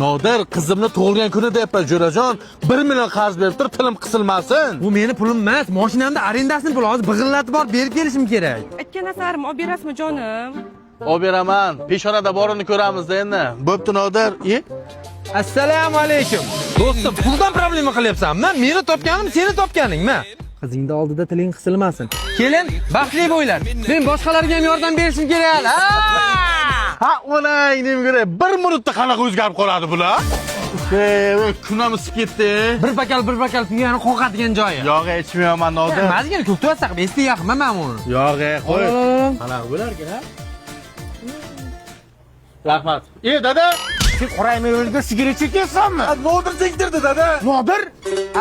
Nodir, qizimni tug'ilgan kuni deyapman, Jo'rajon. 1 million qarz berib tur, tilim qisilmasin. Bu meni pulim emas, mashinamda arendasini puli hozir big'illatib borib berib kelishim kerak. Aytgan nasarim olib berasizmi jonim? Olib beraman. Peshonada borini ko'ramiz-da endi. Bo'pti, Nodir. Assalomu alaykum. Do'stim, puldan problema qilyapsanmi? Meni topganim seni topganingmi? Qizingni oldida tiling qisilmasin. Kelin, baxtli bo'ylar. Men boshqalarga ham yordam berishim kerak. Ha, onang nima kerak? 1 minutda qanaqa o'zgarib qoladi bular? Kunamiz ketdi. Bir bakal kuyani qo'qadigan joyi. Yo'q, ichmayman, Nodir. Mazgina ko'ktu asaq, esli yaqman men uni. Yo'q, qo'y. Qanaqa bo'larkan-a? Rahmat. Dada, Sen qorayma yo'lda sigaret chekyapsanmi? Nodir chektirdi, dada. Nodir?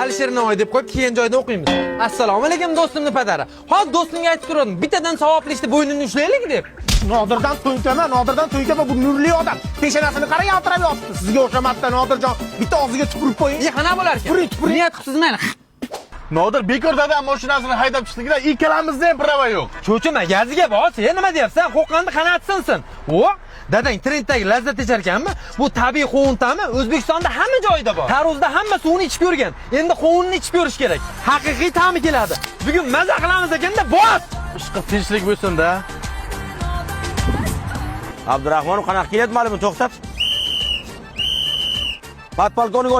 Alisher Navoiy deb qo'yib, keyin joyda o'qiymiz. Assalomu alaykum do'stimni padari. Hozir do'stimga aytib turdim, bittadan savobli ishni bo'ynini ushlaylik deb. Nodirdan to'ykaman, bu nurli odam. Peshonasini qarang, yaltirab yotibdi. Sizga o'xshamasdan Nodirjon, bitta og'ziga tupurib qo'ying. Qana bo'lar ekan? Tupuring. Niyat qilsiz mayli. Nodir bekor dada mashinasini haydab chiqdilar, ikkalamizda ham prava yo'q. Cho'chima, gaziga bor. Sen nima deyapsan? Qo'qqanda qanatsinsin. O, dadang trenddagi lazzat ichar ekanmi? Bu tabiiy qovun-tami O'zbekistonda hamma joyda bor. Tarvuzda hamma suvni ichib ko'rgan. Endi qovunni ichib ko'rish kerak. Haqiqiy ta'mi keladi. Bugun maza qilamiz ekanda, bos! Ishqi tinchlik bo'lsin-da. Abdurahmonov qanaqa kelyapti, ma'lum to'xtat. Patpolkovnik